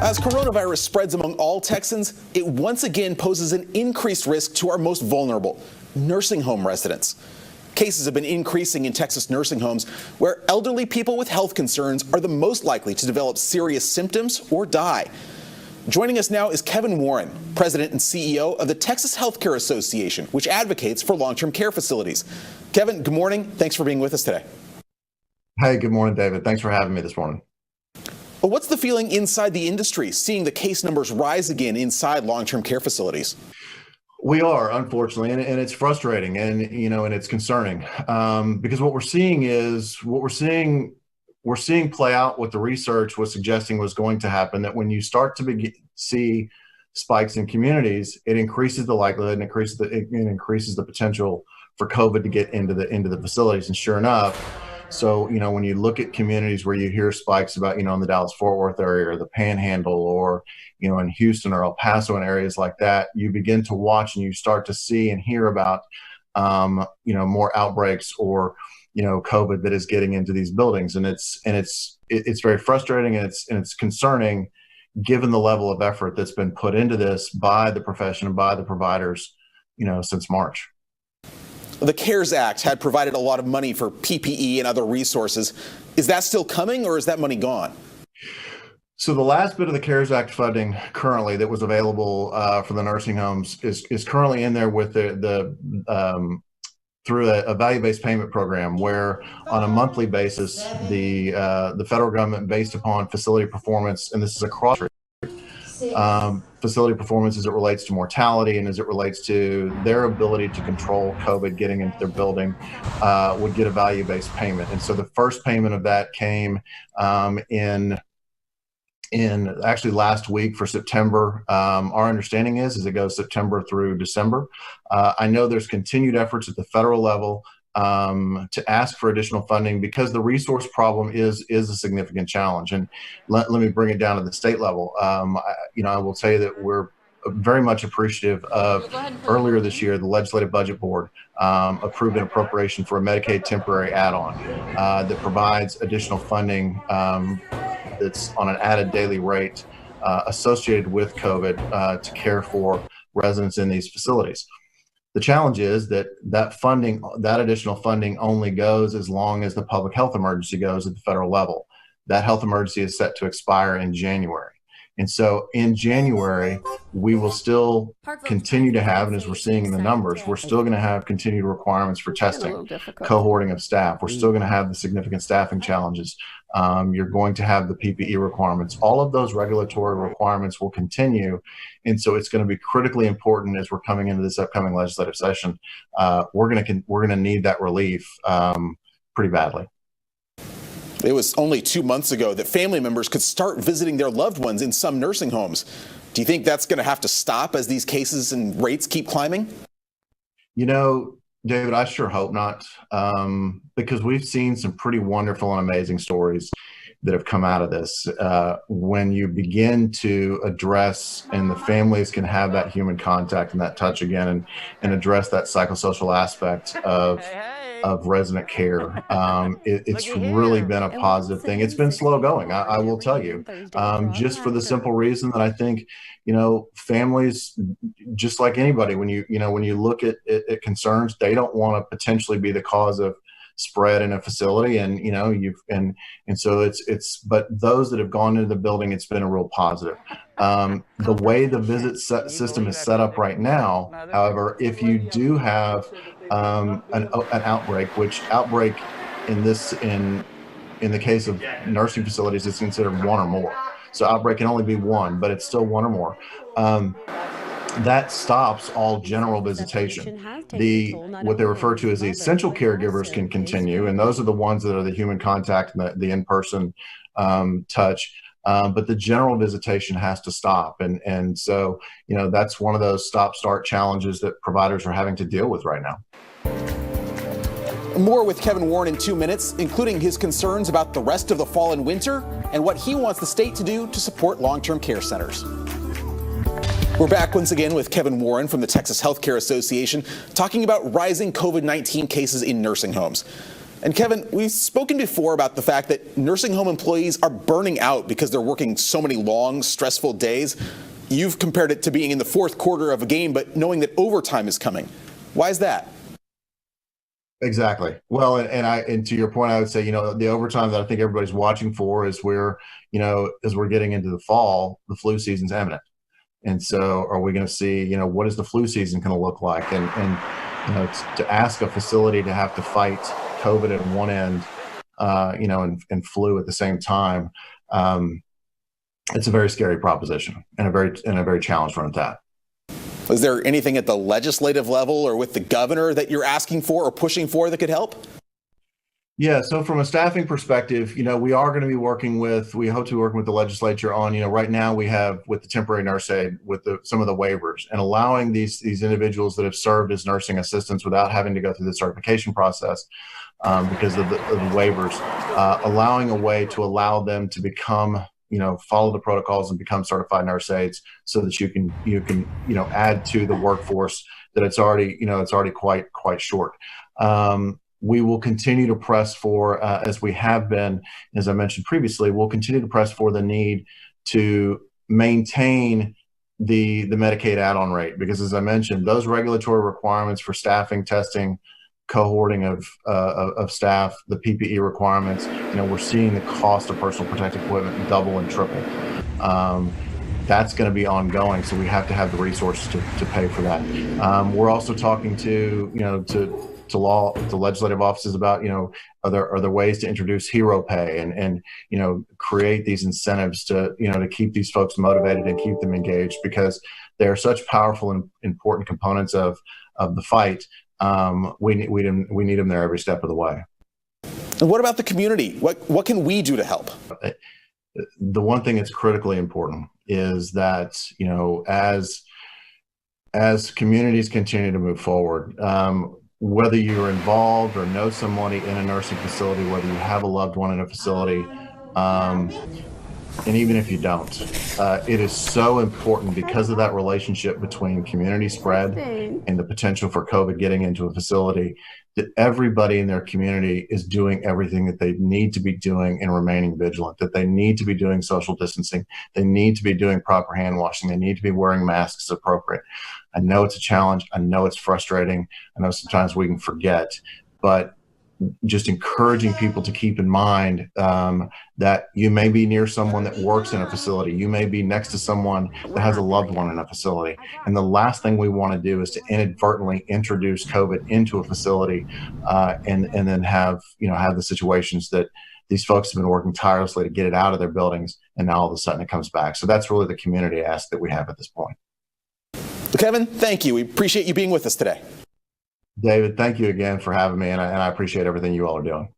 As coronavirus spreads among all Texans, it once again poses an increased risk to our most vulnerable, nursing home residents. Cases have been increasing in Texas nursing homes, where elderly people with health concerns are the most likely to develop serious symptoms or die. Joining us now is Kevin Warren, President and CEO of the Texas Healthcare Association, which advocates for long-term care facilities. Kevin, good morning. Thanks for being with us today. Hey, good morning, David. Thanks for having me this morning. But what's the feeling inside the industry, seeing the case numbers rise again inside long-term care facilities? We are, unfortunately, and it's frustrating, and and it's concerning because what we're seeing play out what the research was suggesting was going to happen. That when you start to see spikes in communities, it increases the likelihood and increases the potential for COVID to get into the facilities. And sure enough. So, when you look at communities where you hear spikes about, in the Dallas-Fort Worth area or the Panhandle or, in Houston or El Paso and areas like that, you begin to watch and you start to see and hear about, more outbreaks or, COVID that is getting into these buildings. And it's very frustrating and it's concerning given the level of effort that's been put into this by the profession and by the providers, since March. The CARES Act had provided a lot of money for PPE and other resources. Is that still coming, or is that money gone? So the last bit of the CARES Act funding currently that was available for the nursing homes is currently in there with through a value-based payment program, where on a monthly basis, the federal government, based upon facility performance, and this is across facility performance as it relates to mortality and as it relates to their ability to control COVID getting into their building, would get a value-based payment. And so the first payment of that came in actually last week for September. Our understanding is it goes September through December. I know there's continued efforts at the federal level to ask for additional funding because the resource problem is a significant challenge. And let me bring it down to the state level. I will say that we're very much appreciative of earlier this year, the Legislative Budget Board approved an appropriation for a Medicaid temporary add-on that provides additional funding that's on an added daily rate associated with COVID to care for residents in these facilities. The challenge is that additional funding only goes as long as the public health emergency goes at the federal level. That health emergency is set to expire in January. And so in January, we will still continue to have, and as we're seeing in the numbers, we're still going to have continued requirements for testing, cohorting of staff. We're still going to have the significant staffing challenges. You're going to have the PPE requirements. All of those regulatory requirements will continue. And so it's going to be critically important as we're coming into this upcoming legislative session. We're going to need that relief pretty badly. It was only 2 months ago that family members could start visiting their loved ones in some nursing homes. Do you think that's going to have to stop as these cases and rates keep climbing? David, I sure hope not, because we've seen some pretty wonderful and amazing stories that have come out of this. When you begin to address, and the families can have that human contact and that touch again, and address that psychosocial aspect of resident care, it's really been a positive thing. It's been slow going, I will tell you, just for the simple reason that I think, families, just like anybody, when you look at concerns, they don't want to potentially be the cause of spread in a facility, and so but those that have gone into the building, it's been a real positive. The way the visit system is set up right now, however, if you do have an outbreak, which outbreak in the case of nursing facilities is considered one or more. So outbreak can only be one, but it's still one or more. That stops all general visitation. What they refer to as the essential caregivers can continue, and those are the ones that are the human contact and the in-person touch. But the general visitation has to stop, and so that's one of those stop-start challenges that providers are having to deal with right now. More with Kevin Warren in 2 minutes, including his concerns about the rest of the fall and winter and what he wants the state to do to support long-term care centers. We're back once again with Kevin Warren from the Texas Healthcare Association, talking about rising COVID-19 cases in nursing homes. And Kevin, we've spoken before about the fact that nursing home employees are burning out because they're working so many long, stressful days. You've compared it to being in the fourth quarter of a game, but knowing that overtime is coming. Why is that? Exactly. Well, and to your point, I would say, the overtime that I think everybody's watching for is where, as we're getting into the fall, the flu season's imminent. And so are we going to see, what is the flu season going to look like? And to ask a facility to have to fight COVID at one end, and flu at the same time, it's a very scary proposition and a very challenged one at that. Is there anything at the legislative level or with the governor that you're asking for or pushing for that could help? Yeah, so from a staffing perspective, we are going to be we hope to be working with the legislature on, right now we have with the temporary nurse aid, with some of the waivers and allowing these individuals that have served as nursing assistants without having to go through the certification process because of the waivers, allowing a way to allow them to become follow the protocols and become certified nurse aides so that you can add to the workforce that it's already quite short. We will continue to press for, as we have been, as I mentioned previously, we'll continue to press for the need to maintain the Medicaid add-on rate, because as I mentioned, those regulatory requirements for staffing, testing, cohorting of staff, the PPE requirements, we're seeing the cost of personal protective equipment double and triple. That's going to be ongoing, so we have to have the resources to pay for that. We're also talking to legislative offices about, are there ways to introduce hero pay and create these incentives to keep these folks motivated and keep them engaged, because they are such powerful and important components of the fight. We need them there every step of the way. And what about the community? What can we do to help? The one thing that's critically important is that, as communities continue to move forward, whether you're involved or know somebody in a nursing facility, whether you have a loved one in a facility, and even if you don't, it is so important because of that relationship between community spread and the potential for COVID getting into a facility, that everybody in their community is doing everything that they need to be doing and remaining vigilant, that they need to be doing social distancing, they need to be doing proper hand washing, they need to be wearing masks as appropriate. I know it's a challenge. I know it's frustrating. I know sometimes we can forget, but just encouraging people to keep in mind that you may be near someone that works in a facility. You may be next to someone that has a loved one in a facility. And the last thing we want to do is to inadvertently introduce COVID into a facility and then have the situations that these folks have been working tirelessly to get it out of their buildings, and now all of a sudden it comes back. So that's really the community ask that we have at this point. Well, Kevin, thank you. We appreciate you being with us today. David, thank you again for having me, and I appreciate everything you all are doing.